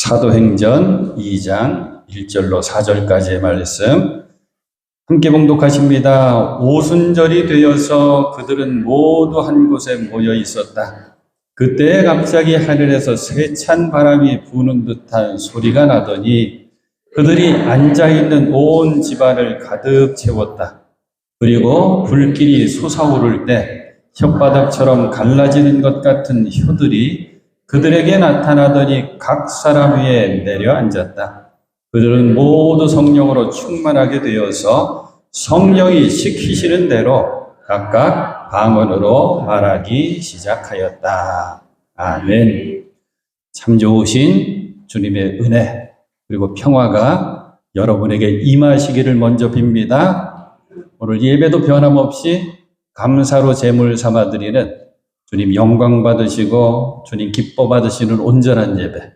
사도행전 2장 1절로 4절까지의 말씀 함께 봉독하십니다. 오순절이 되어서 그들은 모두 한 곳에 모여 있었다. 그때 갑자기 하늘에서 세찬 바람이 부는 듯한 소리가 나더니 그들이 앉아있는 온 집안을 가득 채웠다. 그리고 불길이 솟아오를 때 혓바닥처럼 갈라지는 것 같은 혀들이 그들에게 나타나더니 각 사람 위에 내려앉았다. 그들은 모두 성령으로 충만하게 되어서 성령이 시키시는 대로 각각 방언으로 말하기 시작하였다. 아멘. 참 좋으신 주님의 은혜 그리고 평화가 여러분에게 임하시기를 먼저 빕니다. 오늘 예배도 변함없이 감사로 제물 삼아 드리는 주님 영광 받으시고 주님 기뻐 받으시는 온전한 예배,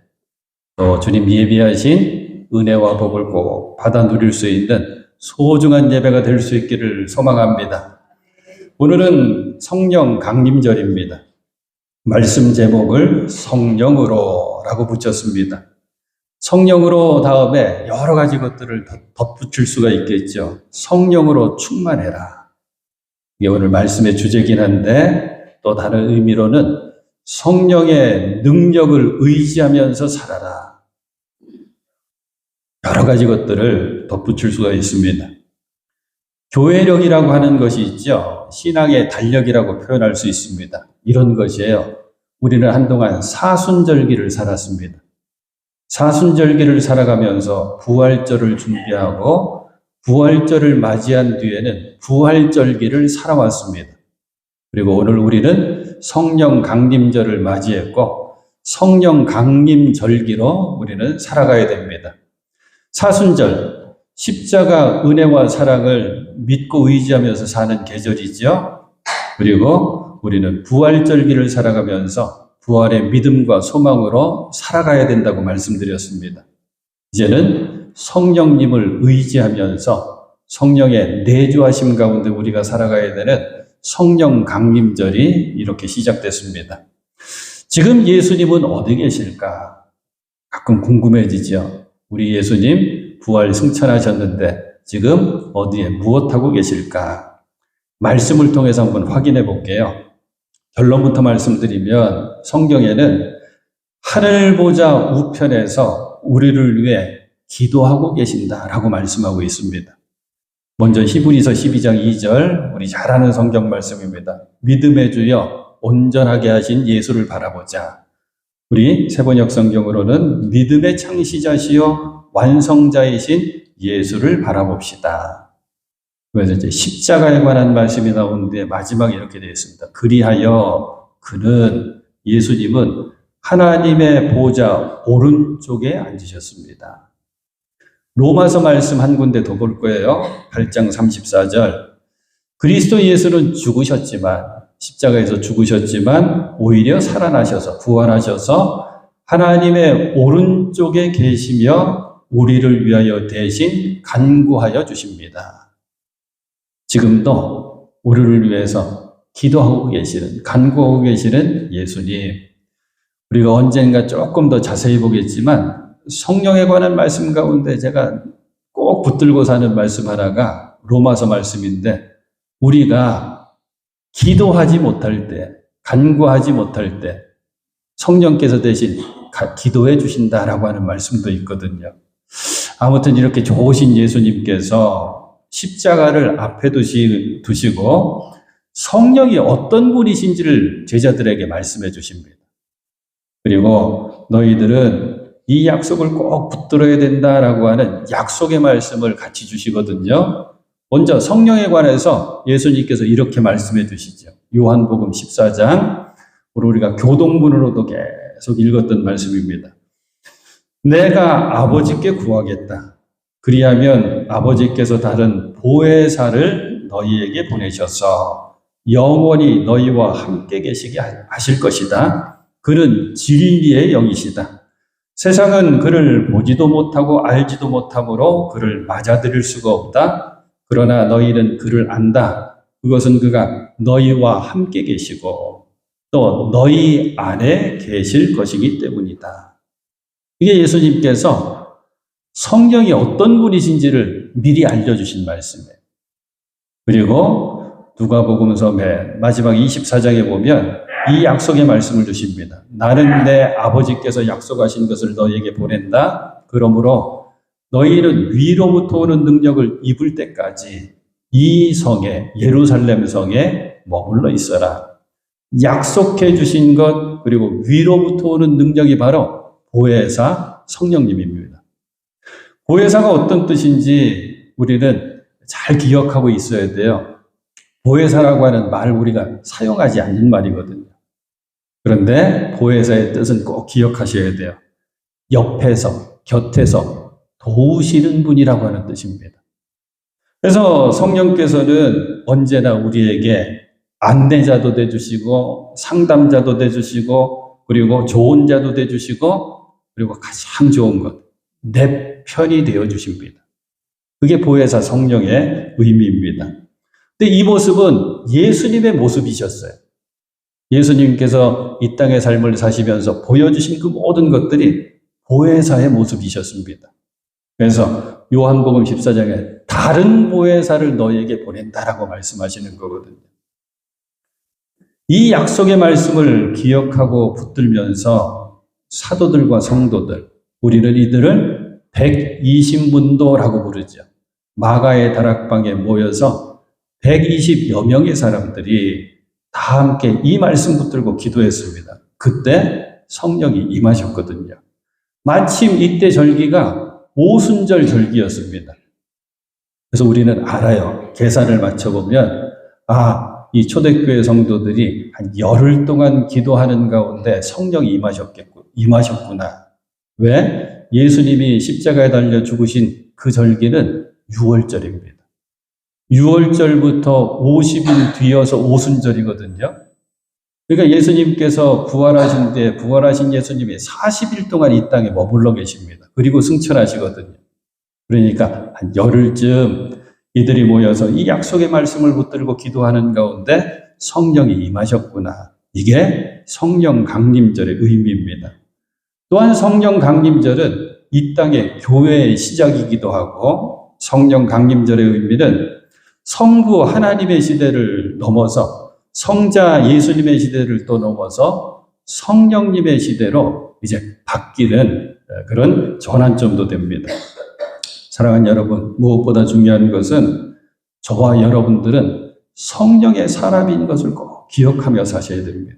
또 주님 예비하신 은혜와 복을 꼭 받아 누릴 수 있는 소중한 예배가 될 수 있기를 소망합니다. 오늘은 성령 강림절입니다. 말씀 제목을 성령으로 라고 붙였습니다. 성령으로 다음에 여러 가지 것들을 덧붙일 수가 있겠죠. 성령으로 충만해라. 이게 오늘 말씀의 주제긴 한데 또 다른 의미로는 성령의 능력을 의지하면서 살아라. 여러 가지 것들을 덧붙일 수가 있습니다. 교회력이라고 하는 것이 있죠. 신앙의 달력이라고 표현할 수 있습니다. 이런 것이에요. 우리는 한동안 사순절기를 살았습니다. 사순절기를 살아가면서 부활절을 준비하고 부활절을 맞이한 뒤에는 부활절기를 살아왔습니다. 그리고 오늘 우리는 성령 강림절을 맞이했고 성령 강림절기로 우리는 살아가야 됩니다. 사순절, 십자가 은혜와 사랑을 믿고 의지하면서 사는 계절이죠. 그리고 우리는 부활절기를 살아가면서 부활의 믿음과 소망으로 살아가야 된다고 말씀드렸습니다. 이제는 성령님을 의지하면서 성령의 내주하심 가운데 우리가 살아가야 되는 성령 강림절이 이렇게 시작됐습니다. 지금 예수님은 어디 계실까? 가끔 궁금해지죠. 우리 예수님 부활 승천하셨는데 지금 어디에 무엇하고 계실까? 말씀을 통해서 한번 확인해 볼게요. 결론부터 말씀드리면 성경에는 하늘보좌 우편에서 우리를 위해 기도하고 계신다라고 말씀하고 있습니다. 먼저 히브리서 12장 2절 우리 잘 아는 성경 말씀입니다. 믿음의 주여 온전하게 하신 예수를 바라보자. 우리 세번역 성경으로는 믿음의 창시자시요 완성자이신 예수를 바라봅시다. 그래서 이제 십자가에 관한 말씀이 나오는데 마지막에 이렇게 되어 있습니다. 그리하여 그는 예수님은 하나님의 보좌 오른쪽에 앉으셨습니다. 로마서 말씀 한 군데 더 볼 거예요. 8장 34절. 그리스도 예수는 죽으셨지만 십자가에서 죽으셨지만 오히려 살아나셔서 부활하셔서 하나님의 오른쪽에 계시며 우리를 위하여 대신 간구하여 주십니다. 지금도 우리를 위해서 기도하고 계시는 간구하고 계시는 예수님. 우리가 언젠가 조금 더 자세히 보겠지만 성령에 관한 말씀 가운데 제가 꼭 붙들고 사는 말씀 하나가 로마서 말씀인데 우리가 기도하지 못할 때, 간구하지 못할 때 성령께서 대신 기도해 주신다라고 하는 말씀도 있거든요. 아무튼 이렇게 좋으신 예수님께서 십자가를 앞에 두시고 성령이 어떤 분이신지를 제자들에게 말씀해 주십니다. 그리고 너희들은 이 약속을 꼭 붙들어야 된다라고 하는 약속의 말씀을 같이 주시거든요. 먼저 성령에 관해서 예수님께서 이렇게 말씀해 주시죠. 요한복음 14장, 우리가 교동문으로도 계속 읽었던 말씀입니다. 내가 아버지께 구하겠다. 그리하면 아버지께서 다른 보혜사를 너희에게 보내셔서 영원히 너희와 함께 계시게 하실 것이다. 그는 진리의 영이시다. 세상은 그를 보지도 못하고 알지도 못하므로 그를 맞아들일 수가 없다. 그러나 너희는 그를 안다. 그것은 그가 너희와 함께 계시고 또 너희 안에 계실 것이기 때문이다. 이게 예수님께서 성령이 어떤 분이신지를 미리 알려주신 말씀이에요. 그리고 누가복음서 맨 마지막 24장에 보면 이 약속의 말씀을 주십니다. 나는 내 아버지께서 약속하신 것을 너희에게 보낸다. 그러므로 너희는 위로부터 오는 능력을 입을 때까지 이 성에, 예루살렘 성에 머물러 있어라. 약속해 주신 것, 그리고 위로부터 오는 능력이 바로 보혜사 성령님입니다. 보혜사가 어떤 뜻인지 우리는 잘 기억하고 있어야 돼요. 보혜사라고 하는 말을 우리가 사용하지 않는 말이거든요. 그런데 보혜사의 뜻은 꼭 기억하셔야 돼요. 옆에서, 곁에서 도우시는 분이라고 하는 뜻입니다. 그래서 성령께서는 언제나 우리에게 안내자도 돼주시고 상담자도 돼주시고 그리고 좋은 자도 돼주시고 그리고 가장 좋은 것, 내 편이 되어주십니다. 그게 보혜사 성령의 의미입니다. 근데 이 모습은 예수님의 모습이셨어요. 예수님께서 이 땅의 삶을 사시면서 보여주신 그 모든 것들이 보혜사의 모습이셨습니다. 그래서 요한복음 14장에 다른 보혜사를 너희에게 보낸다라고 말씀하시는 거거든요. 이 약속의 말씀을 기억하고 붙들면서 사도들과 성도들, 우리는 이들을 120문도라고 부르죠. 마가의 다락방에 모여서 120여 명의 사람들이 다 함께 이 말씀 붙들고 기도했습니다. 그때 성령이 임하셨거든요. 마침 이때 절기가 오순절 절기였습니다. 그래서 우리는 알아요. 계산을 맞춰보면 이 초대교회 성도들이 한 열흘 동안 기도하는 가운데 성령이 임하셨구나. 왜? 예수님이 십자가에 달려 죽으신 그 절기는 6월절입니다. 6월절부터 50일 뒤어서 오순절이거든요. 그러니까 예수님께서 부활하신 뒤에 부활하신 예수님이 40일 동안 이 땅에 머물러 계십니다. 그리고 승천하시거든요. 그러니까 한 열흘쯤 이들이 모여서 이 약속의 말씀을 붙들고 기도하는 가운데 성령이 임하셨구나. 이게 성령 강림절의 의미입니다. 또한 성령 강림절은 이 땅의 교회의 시작이기도 하고 성령 강림절의 의미는 성부 하나님의 시대를 넘어서 성자 예수님의 시대를 또 넘어서 성령님의 시대로 이제 바뀌는 그런 전환점도 됩니다. 사랑하는 여러분, 무엇보다 중요한 것은 저와 여러분들은 성령의 사람인 것을 꼭 기억하며 사셔야 됩니다.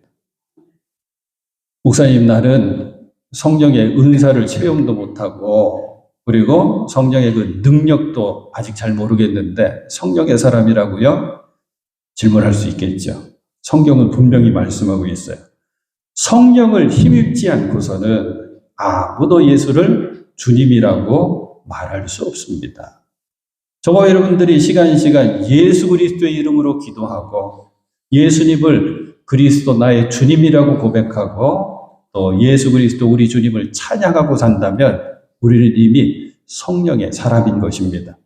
목사님, 나는 성령의 은사를 체험도 못하고 그리고 성령의 그 능력도 아직 잘 모르겠는데 성령의 사람이라고요? 질문할 수 있겠죠. 성경은 분명히 말씀하고 있어요. 성령을 힘입지 않고서는 아무도 예수를 주님이라고 말할 수 없습니다. 저와 여러분들이 시간 예수 그리스도의 이름으로 기도하고 예수님을 그리스도 나의 주님이라고 고백하고 또 예수 그리스도 우리 주님을 찬양하고 산다면 우리는 이미 성령의 사람인 것입니다.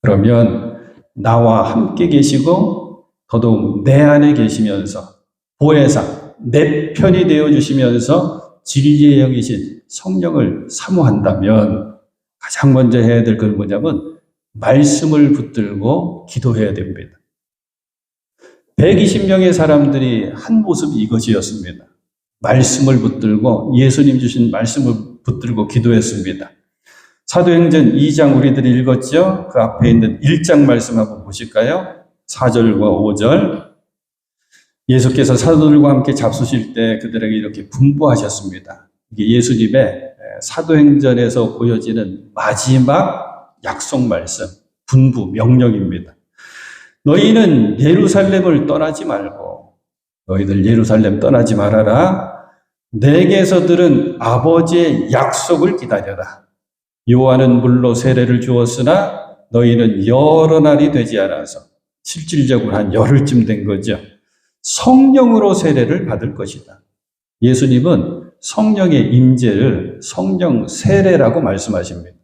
그러면 나와 함께 계시고 더더욱 내 안에 계시면서 보혜사, 내 편이 되어주시면서 진리의 영이신 성령을 사모한다면 가장 먼저 해야 될 건 뭐냐면 말씀을 붙들고 기도해야 됩니다. 120명의 사람들이 한 모습이 이것이었습니다. 말씀을 붙들고 예수님 주신 말씀을 붙들고 기도했습니다. 사도행전 2장 우리들이 읽었죠? 그 앞에 있는 1장 말씀 한번 보실까요? 4절과 5절. 예수께서 사도들과 함께 잡수실 때 그들에게 이렇게 분부하셨습니다. 이게 예수님의 사도행전에서 보여지는 마지막 약속 말씀, 분부, 명령입니다. 너희는 예루살렘을 떠나지 말고 너희들 예루살렘 떠나지 말아라. 내게서 들은 아버지의 약속을 기다려라. 요한은 물로 세례를 주었으나 너희는 여러 날이 되지 않아서 실질적으로 한 열흘쯤 된 거죠. 성령으로 세례를 받을 것이다. 예수님은 성령의 임재를 성령 세례라고 말씀하십니다.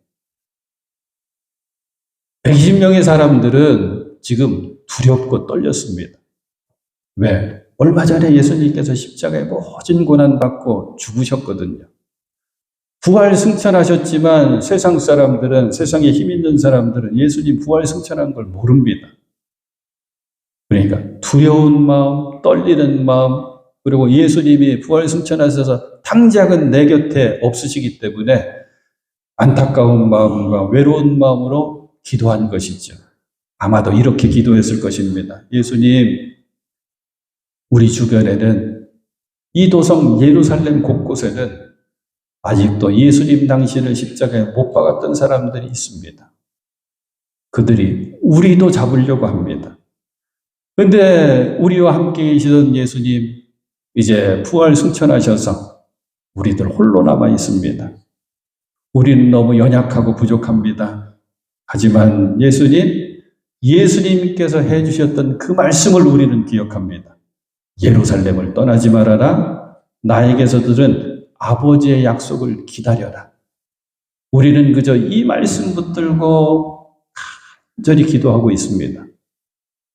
120명의 사람들은 지금 두렵고 떨렸습니다. 왜? 얼마 전에 예수님께서 십자가에 모진 고난받고 죽으셨거든요. 부활 승천하셨지만 세상 사람들은, 세상에 힘 있는 사람들은 예수님 부활 승천한 걸 모릅니다. 그러니까 두려운 마음, 떨리는 마음, 그리고 예수님이 부활 승천하셔서 당장은 내 곁에 없으시기 때문에 안타까운 마음과 외로운 마음으로 기도한 것이죠. 아마도 이렇게 기도했을 것입니다. 예수님, 우리 주변에는 이 도성 예루살렘 곳곳에는 아직도 예수님 당신을 십자가에 못 박았던 사람들이 있습니다. 그들이 우리도 잡으려고 합니다. 그런데 우리와 함께 계시던 예수님 이제 부활 승천하셔서 우리들 홀로 남아 있습니다. 우리는 너무 연약하고 부족합니다. 하지만 예수님께서 해주셨던 그 말씀을 우리는 기억합니다. 예루살렘을 떠나지 말아라. 나에게서 들은 아버지의 약속을 기다려라. 우리는 그저 이 말씀 붙들고 간절히 기도하고 있습니다.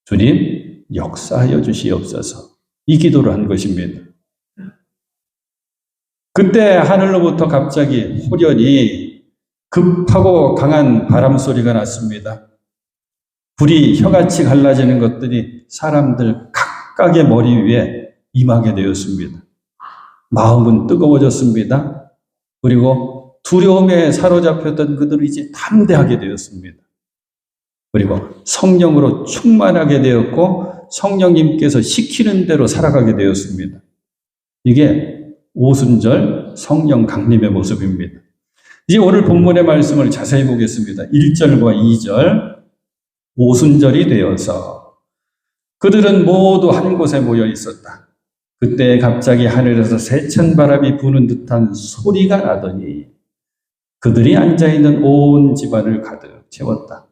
주님, 역사하여 주시옵소서. 이 기도를 한 것입니다. 그때 하늘로부터 갑자기 호련히 급하고 강한 바람 소리가 났습니다. 불이 혀같이 갈라지는 것들이 사람들 각각의 머리 위에 임하게 되었습니다. 마음은 뜨거워졌습니다. 그리고 두려움에 사로잡혔던 그들은 이제 담대하게 되었습니다. 그리고 성령으로 충만하게 되었고 성령님께서 시키는 대로 살아가게 되었습니다. 이게 오순절 성령 강림의 모습입니다. 이제 오늘 본문의 말씀을 자세히 보겠습니다. 1절과 2절. 오순절이 되어서 그들은 모두 한 곳에 모여 있었다. 그때 갑자기 하늘에서 세찬 바람이 부는 듯한 소리가 나더니 그들이 앉아있는 온 집안을 가득 채웠다.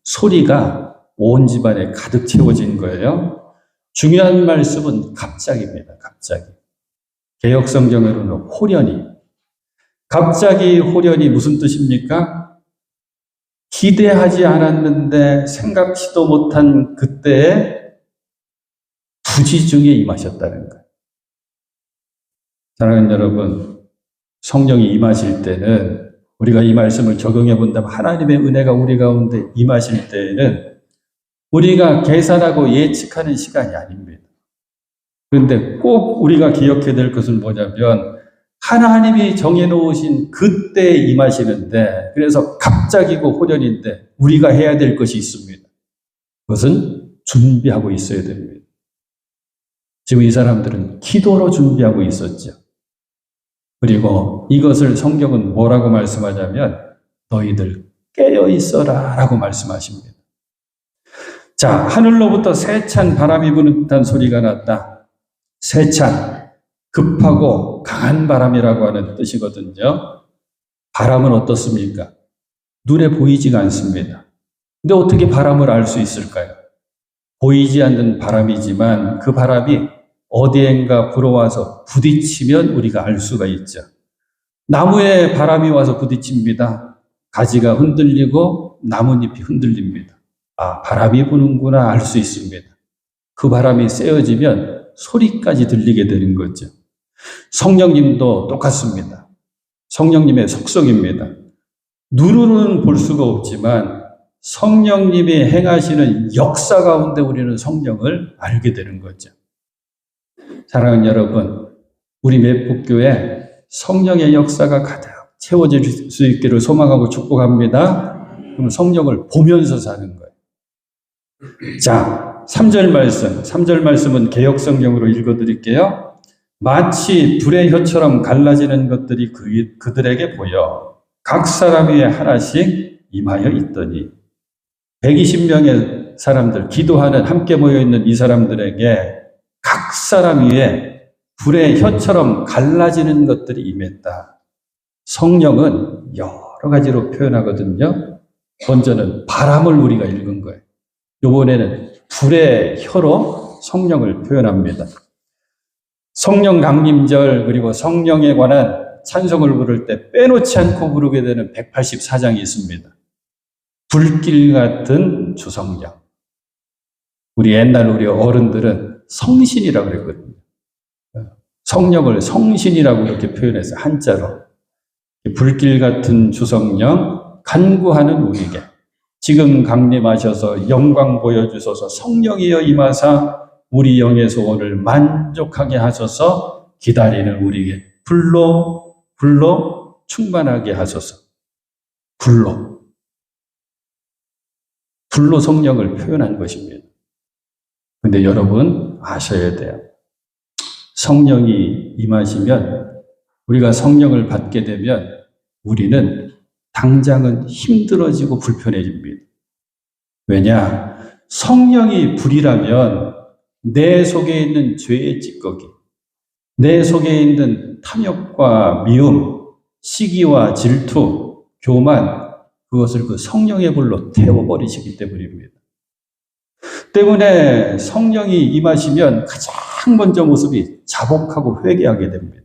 소리가 온 집안에 가득 채워진 거예요. 중요한 말씀은 갑자기입니다. 갑자기. 개역성경으로는 호련히. 갑자기 호련히 무슨 뜻입니까? 기대하지 않았는데 생각지도 못한 그때에 부지중에 임하셨다는 거예요. 사랑하는 여러분, 성령이 임하실 때는 우리가 이 말씀을 적용해 본다면 하나님의 은혜가 우리 가운데 임하실 때에는 우리가 계산하고 예측하는 시간이 아닙니다. 그런데 꼭 우리가 기억해야 될 것은 뭐냐면 하나님이 정해놓으신 그때에 임하시는데 그래서 갑자기고 호련인데 우리가 해야 될 것이 있습니다. 그것은 준비하고 있어야 됩니다. 지금 이 사람들은 기도로 준비하고 있었죠. 그리고 이것을 성경은 뭐라고 말씀하냐면 너희들 깨어 있어라 라고 말씀하십니다. 자, 하늘로부터 세찬 바람이 부는 듯한 소리가 났다. 세찬, 급하고 강한 바람이라고 하는 뜻이거든요. 바람은 어떻습니까? 눈에 보이지가 않습니다. 근데 어떻게 바람을 알 수 있을까요? 보이지 않는 바람이지만 그 바람이 어디엔가 불어와서 부딪히면 우리가 알 수가 있죠. 나무에 바람이 와서 부딪힙니다. 가지가 흔들리고 나뭇잎이 흔들립니다. 아, 바람이 부는구나 알 수 있습니다. 그 바람이 세어지면 소리까지 들리게 되는 거죠. 성령님도 똑같습니다. 성령님의 속성입니다. 눈으로는 볼 수가 없지만 성령님이 행하시는 역사 가운데 우리는 성령을 알게 되는 거죠. 사랑하는 여러분, 우리 매폭교회 성령의 역사가 가득 채워질 수 있기를 소망하고 축복합니다. 그럼 성령을 보면서 사는 거예요. 자, 3절 말씀은 개역성경으로 읽어드릴게요. 마치 불의 혀처럼 갈라지는 것들이 그들에게 보여 각 사람 위에 하나씩 임하여 있더니 120명의 사람들, 기도하는 함께 모여있는 이 사람들에게 각 사람 위에 불의 혀처럼 갈라지는 것들이 임했다. 성령은 여러 가지로 표현하거든요. 먼저는 바람을 우리가 읽은 거예요. 이번에는 불의 혀로 성령을 표현합니다. 성령 강림절 그리고 성령에 관한 찬송을 부를 때 빼놓지 않고 부르게 되는 184장이 있습니다. 불길 같은 주성령. 우리 어른들은 성신이라고 그랬거든요. 성령을 성신이라고 이렇게 표현해서 한자로. 불길 같은 주성령 간구하는 우리에게 지금 강림하셔서 영광 보여주소서. 성령이여 임하사 우리 영의 소원을 만족하게 하소서. 기다리는 우리에게 불로 충만하게 하소서. 불로 성령을 표현한 것입니다. 근데 여러분 아셔야 돼요. 성령이 임하시면, 우리가 성령을 받게 되면 우리는 당장은 힘들어지고 불편해집니다. 왜냐? 성령이 불이라면 내 속에 있는 죄의 찌꺼기, 내 속에 있는 탐욕과 미움, 시기와 질투, 교만, 그것을 그 성령의 불로 태워버리시기 때문입니다. 때문에 성령이 임하시면 가장 먼저 모습이 자복하고 회개하게 됩니다.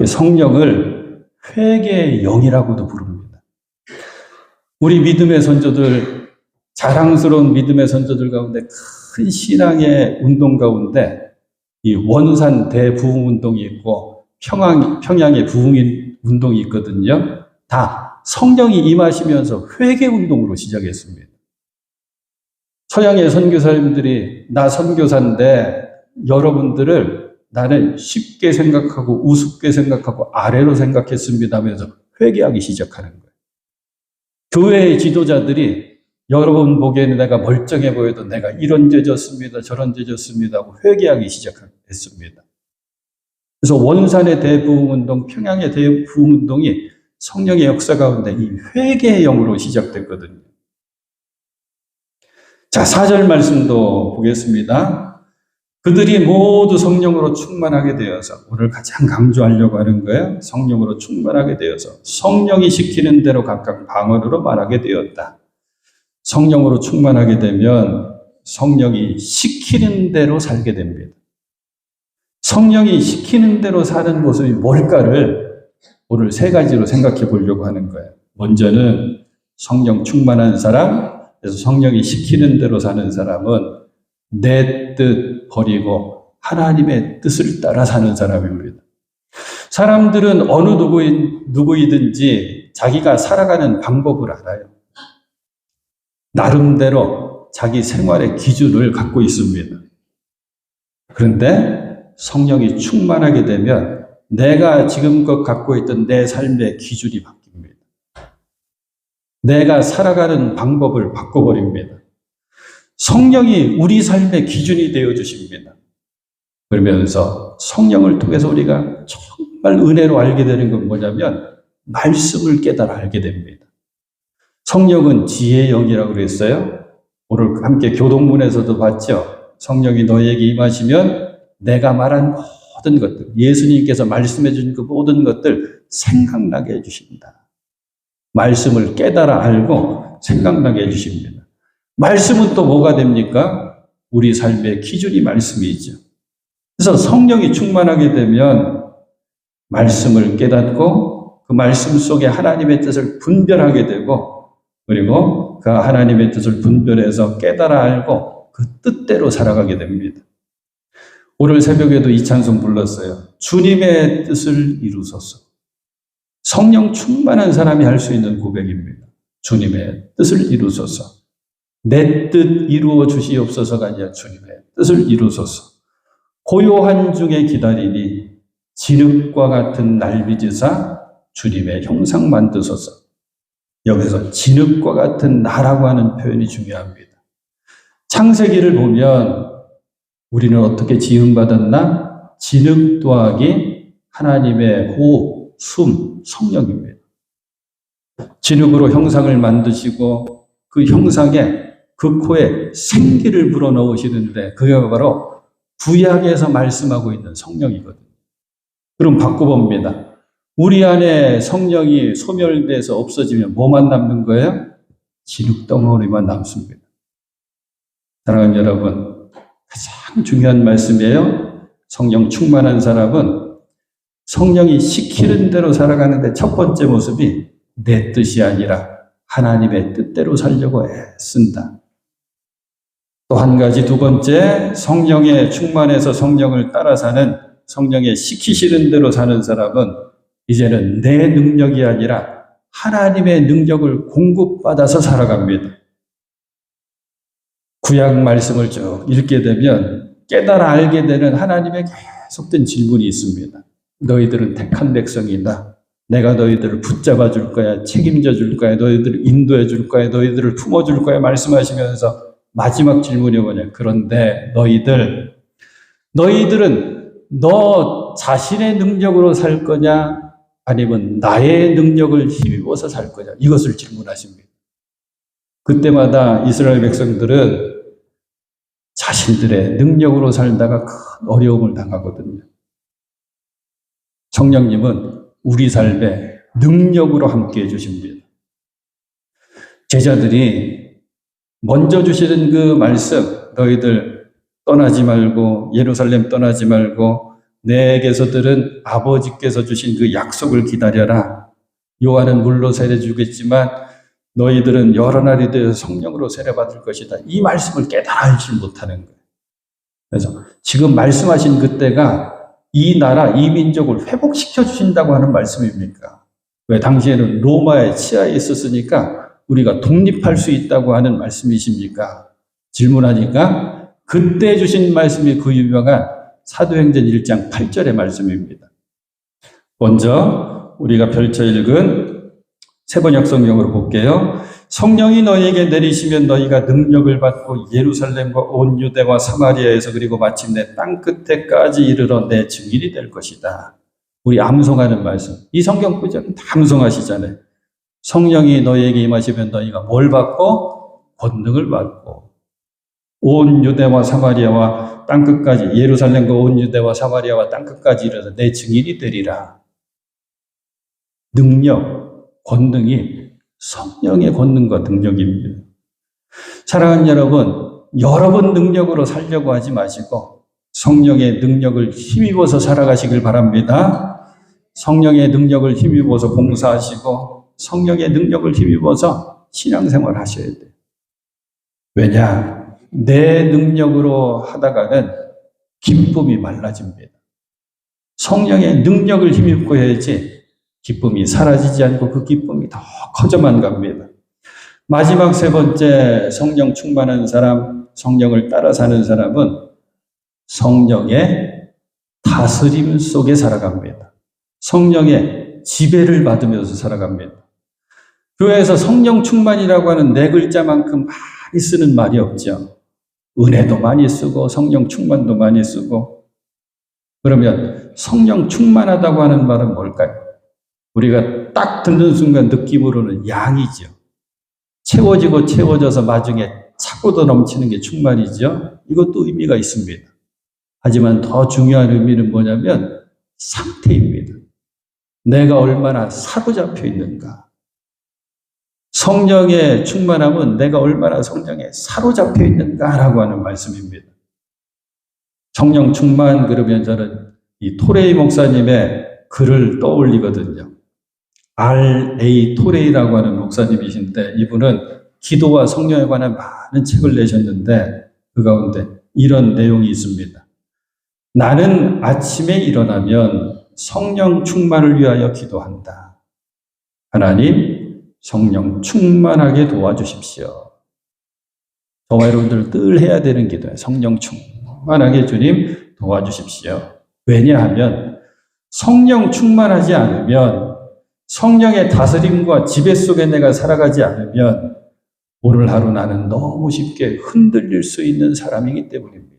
성령을 회개의 영이라고도 부릅니다. 우리 믿음의 선조들, 자랑스러운 믿음의 선조들 가운데 큰 신앙의 운동 가운데 이 원산 대부흥운동이 있고 평양의 부흥운동이 있거든요. 다 성령이 임하시면서 회개운동으로 시작했습니다. 서양의 선교사님들이 나 선교사인데 여러분들을 나는 쉽게 생각하고 우습게 생각하고 아래로 생각했습니다 하면서 회개하기 시작하는 거예요. 교회의 지도자들이 여러분 보기에는 내가 멀쩡해 보여도 내가 이런 죄 졌습니다, 저런 죄 졌습니다 하고 회개하기 시작했습니다. 그래서 원산의 대부흥운동, 평양의 대부흥운동이 성령의 역사 가운데 이 회개의 영으로 시작됐거든요. 자, 4절 말씀도 보겠습니다. 그들이 모두 성령으로 충만하게 되어서, 오늘 가장 강조하려고 하는 거예요. 성령으로 충만하게 되어서 성령이 시키는 대로 각각 방언으로 말하게 되었다. 성령으로 충만하게 되면 성령이 시키는 대로 살게 됩니다. 성령이 시키는 대로 사는 모습이 뭘까를 오늘 3가지로 생각해 보려고 하는 거예요. 먼저는 성령 충만한 사람, 그래서 성령이 시키는 대로 사는 사람은 내 뜻 버리고 하나님의 뜻을 따라 사는 사람입니다. 사람들은 어느 누구이든지 자기가 살아가는 방법을 알아요. 나름대로 자기 생활의 기준을 갖고 있습니다. 그런데 성령이 충만하게 되면 내가 지금껏 갖고 있던 내 삶의 기준이 바뀝니다. 내가 살아가는 방법을 바꿔버립니다. 성령이 우리 삶의 기준이 되어주십니다. 그러면서 성령을 통해서 우리가 정말 은혜로 알게 되는 건 뭐냐면 말씀을 깨달아 알게 됩니다. 성령은 지혜의 영이라고 그랬어요. 오늘 함께 교동문에서도 봤죠. 성령이 너에게 임하시면 내가 말한 모든 것들, 예수님께서 말씀해 준 그 모든 것들 생각나게 해주십니다. 말씀을 깨달아 알고 생각나게 해주십니다. 말씀은 또 뭐가 됩니까? 우리 삶의 기준이 말씀이죠. 그래서 성령이 충만하게 되면 말씀을 깨닫고 그 말씀 속에 하나님의 뜻을 분별하게 되고, 그리고 그 하나님의 뜻을 분별해서 깨달아 알고 그 뜻대로 살아가게 됩니다. 오늘 새벽에도 이 찬송 불렀어요. 주님의 뜻을 이루소서. 성령 충만한 사람이 할 수 있는 고백입니다. 주님의 뜻을 이루소서. 내 뜻 이루어 주시옵소서가 아니라 주님의 뜻을 이루소서. 고요한 중에 기다리니 진흙과 같은 날 빚으사 주님의 형상 만드소서. 여기서 진흙과 같은 나라고 하는 표현이 중요합니다. 창세기를 보면 우리는 어떻게 지음받았나? 진흙 더하기 하나님의 호흡, 숨, 성령입니다. 진흙으로 형상을 만드시고 그 형상에 그 코에 생기를 불어넣으시는데 그게 바로 구약에서 말씀하고 있는 성령이거든요. 그럼 바꿔봅니다. 우리 안에 성령이 소멸돼서 없어지면 뭐만 남는 거예요? 진흙덩어리만 남습니다. 사랑하는 여러분, 가장 중요한 말씀이에요. 성령 충만한 사람은 성령이 시키는 대로 살아가는데 첫 번째 모습이 내 뜻이 아니라 하나님의 뜻대로 살려고 애쓴다. 또 한 가지, 두 번째, 성령에 충만해서 성령을 따라 사는, 성령의 시키시는 대로 사는 사람은 이제는 내 능력이 아니라 하나님의 능력을 공급받아서 살아갑니다. 구약 말씀을 쭉 읽게 되면 깨달아 알게 되는 하나님의 계속된 질문이 있습니다. 너희들은 택한 백성이다. 내가 너희들을 붙잡아 줄 거야. 책임져 줄 거야. 너희들을 인도해 줄 거야. 너희들을 품어 줄 거야. 말씀하시면서 마지막 질문이 뭐냐. 그런데 너희들은 너 자신의 능력으로 살 거냐? 아니면 나의 능력을 힘입어서 살 거냐? 이것을 질문하십니다. 그때마다 이스라엘 백성들은 자신들의 능력으로 살다가 큰 어려움을 당하거든요. 성령님은 우리 삶에 능력으로 함께해 주십니다. 제자들이 먼저 주시는 그 말씀, 너희들 떠나지 말고 예루살렘 떠나지 말고 내게서 들은 아버지께서 주신 그 약속을 기다려라. 요한은 물로 세례 주겠지만 너희들은 여러 날이 되어 성령으로 세례받을 것이다. 이 말씀을 깨달아 알지 못하는 거예요. 그래서 지금 말씀하신 그때가 이 나라, 이 민족을 회복시켜 주신다고 하는 말씀입니까? 왜 당시에는 로마의 치하에 있었으니까 우리가 독립할 수 있다고 하는 말씀이십니까? 질문하니까 그때 주신 말씀이 그 유명한 사도행전 1장 8절의 말씀입니다. 먼저 우리가 펼쳐 읽은 세번역 성경으로 볼게요. 성령이 너희에게 내리시면 너희가 능력을 받고 예루살렘과 온 유대와 사마리아에서 그리고 마침내 땅끝에까지 이르러 내 증인이 될 것이다. 우리 암송하는 말씀. 이 성경 구절은 다 암송하시잖아요. 성령이 너희에게 임하시면 너희가 뭘 받고? 권능을 받고 온 유대와 사마리아와 땅끝까지 예루살렘과 온 유대와 사마리아와 땅끝까지 이르러 내 증인이 되리라. 능력, 권능이 성령의 권능과 능력입니다. 사랑하는 여러분 능력으로 살려고 하지 마시고 성령의 능력을 힘입어서 살아가시길 바랍니다. 성령의 능력을 힘입어서 봉사하시고 성령의 능력을 힘입어서 신앙생활 하셔야 돼요. 왜냐? 내 능력으로 하다가는 기쁨이 말라집니다. 성령의 능력을 힘입고 해야지 기쁨이 사라지지 않고 그 기쁨이 더 커져만 갑니다. 마지막 세 번째 성령 충만한 사람, 성령을 따라 사는 사람은 성령의 다스림 속에 살아갑니다. 성령의 지배를 받으면서 살아갑니다. 교회에서 성령 충만이라고 하는 네 글자만큼 많이 쓰는 말이 없죠. 은혜도 많이 쓰고 성령 충만도 많이 쓰고. 그러면 성령 충만하다고 하는 말은 뭘까요? 우리가 딱 듣는 순간 느낌으로는 양이죠. 채워지고 채워져서 나중에 차고도 넘치는 게 충만이죠. 이것도 의미가 있습니다. 하지만 더 중요한 의미는 뭐냐면 상태입니다. 내가 얼마나 사로잡혀 있는가. 성령의 충만함은 내가 얼마나 성령에 사로잡혀 있는가라고 하는 말씀입니다. 성령 충만 그러면 저는 이 토레이 목사님의 글을 떠올리거든요. R.A. 토레이라고 하는 목사님이신데 이분은 기도와 성령에 관한 많은 책을 내셨는데 그 가운데 이런 내용이 있습니다. 나는 아침에 일어나면 성령 충만을 위하여 기도한다. 하나님, 성령 충만하게 도와주십시오. 저와 여러분들 늘 해야 되는 기도예요. 성령 충만하게 주님 도와주십시오. 왜냐하면 성령 충만하지 않으면 성령의 다스림과 지배 속에 내가 살아가지 않으면 오늘 하루 나는 너무 쉽게 흔들릴 수 있는 사람이기 때문입니다.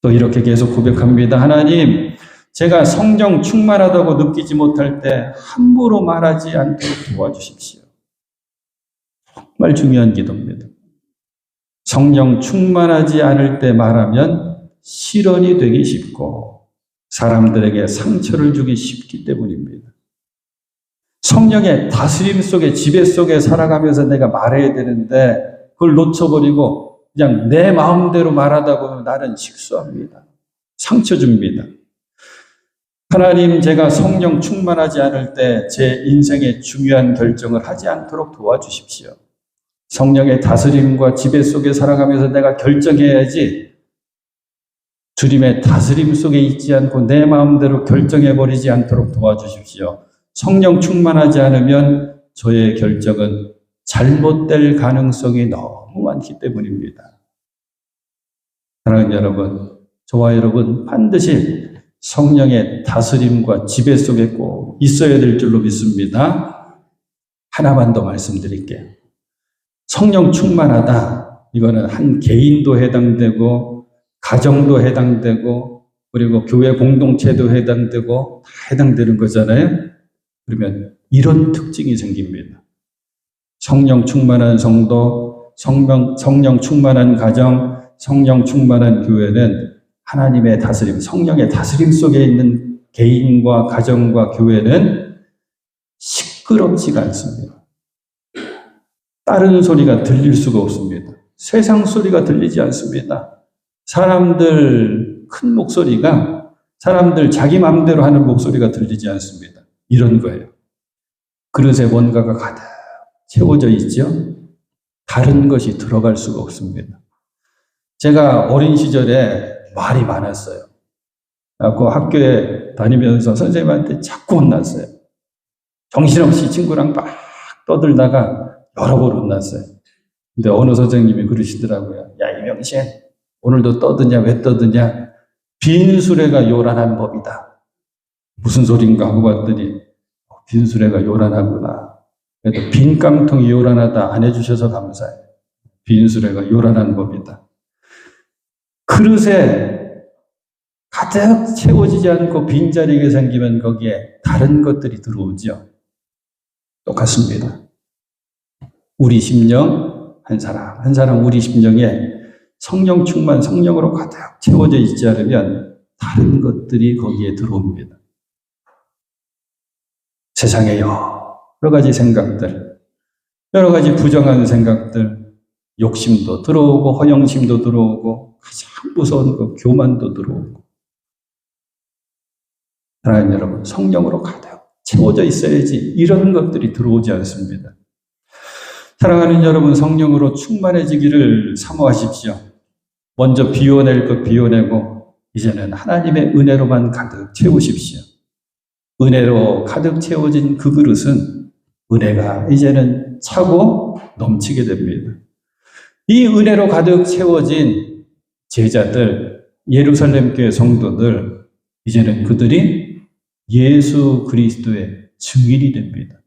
또 이렇게 계속 고백합니다. 하나님, 제가 성령 충만하다고 느끼지 못할 때 함부로 말하지 않도록 도와주십시오. 정말 중요한 기도입니다. 성령 충만하지 않을 때 말하면 실언이 되기 쉽고 사람들에게 상처를 주기 쉽기 때문입니다. 성령의 다스림 속에 지배 속에 살아가면서 내가 말해야 되는데 그걸 놓쳐버리고 그냥 내 마음대로 말하다 보면 나는 실수합니다. 상처 줍니다. 하나님, 제가 성령 충만하지 않을 때 제 인생의 중요한 결정을 하지 않도록 도와주십시오. 성령의 다스림과 지배 속에 살아가면서 내가 결정해야지 주님의 다스림 속에 있지 않고 내 마음대로 결정해버리지 않도록 도와주십시오. 성령 충만하지 않으면 저의 결정은 잘못될 가능성이 너무 많기 때문입니다. 사랑하는 여러분, 저와 여러분 반드시 성령의 다스림과 지배 속에 꼭 있어야 될 줄로 믿습니다. 하나만 더 말씀드릴게요. 성령 충만하다. 이거는 한 개인도 해당되고 가정도 해당되고 그리고 교회 공동체도 해당되고 다 해당되는 거잖아요. 그러면 이런 특징이 생깁니다. 성령 충만한 성도, 성령 충만한 가정, 성령 충만한 교회는 하나님의 다스림, 성령의 다스림 속에 있는 개인과 가정과 교회는 시끄럽지가 않습니다. 다른 소리가 들릴 수가 없습니다. 세상 소리가 들리지 않습니다. 사람들 큰 목소리가, 사람들 자기 마음대로 하는 목소리가 들리지 않습니다. 이런 거예요. 그릇에 뭔가가 가득 채워져 있죠? 다른 것이 들어갈 수가 없습니다. 제가 어린 시절에 말이 많았어요. 그 학교에 다니면서 선생님한테 자꾸 혼났어요. 정신없이 친구랑 막 떠들다가 여러 번 혼났어요. 근데 어느 선생님이 그러시더라고요. 야, 이명신, 오늘도 떠드냐, 왜 떠드냐? 빈수레가 요란한 법이다. 무슨 소린가 하고 봤더니 빈수레가 요란하구나. 그래도 빈 깡통이 요란하다 안 해주셔서 감사해요. 빈수레가 요란한 법이다. 그릇에 가득 채워지지 않고 빈자리가 생기면 거기에 다른 것들이 들어오죠. 똑같습니다. 우리 심령, 한 사람 우리 심령에 성령 충만, 성령으로 가득 채워져 있지 않으면 다른 것들이 거기에 들어옵니다. 세상에 여러 가지 생각들, 여러 가지 부정한 생각들, 욕심도 들어오고 허영심도 들어오고 가장 무서운 거 교만도 들어오고. 사랑하는 여러분, 성령으로 가득 채워져 있어야지 이런 것들이 들어오지 않습니다. 사랑하는 여러분, 성령으로 충만해지기를 사모하십시오. 먼저 비워낼 것 비워내고 이제는 하나님의 은혜로만 가득 채우십시오. 은혜로 가득 채워진 그 그릇은 은혜가 이제는 차고 넘치게 됩니다. 이 은혜로 가득 채워진 제자들, 예루살렘 교회 성도들, 이제는 그들이 예수 그리스도의 증인이 됩니다.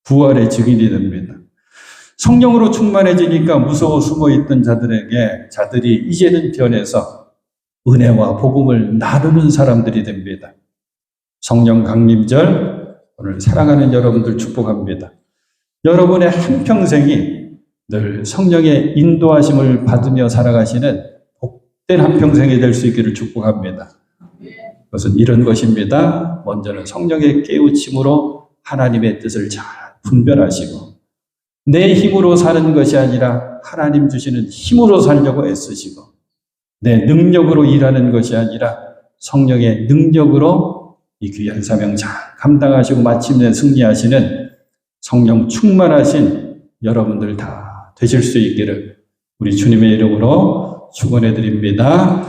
부활의 증인이 됩니다. 성령으로 충만해지니까 무서워 숨어있던 자들이 이제는 변해서 은혜와 복음을 나누는 사람들이 됩니다. 성령 강림절, 오늘 사랑하는 여러분들 축복합니다. 여러분의 한평생이 늘 성령의 인도하심을 받으며 살아가시는 복된 한평생이 될 수 있기를 축복합니다. 그것은 이런 것입니다. 먼저는 성령의 깨우침으로 하나님의 뜻을 잘 분별하시고 내 힘으로 사는 것이 아니라 하나님 주시는 힘으로 살려고 애쓰시고 내 능력으로 일하는 것이 아니라 성령의 능력으로 이 귀한 사명 잘 감당하시고 마침내 승리하시는 성령 충만하신 여러분들 다 되실 수 있기를 우리 주님의 이름으로 축원해 드립니다.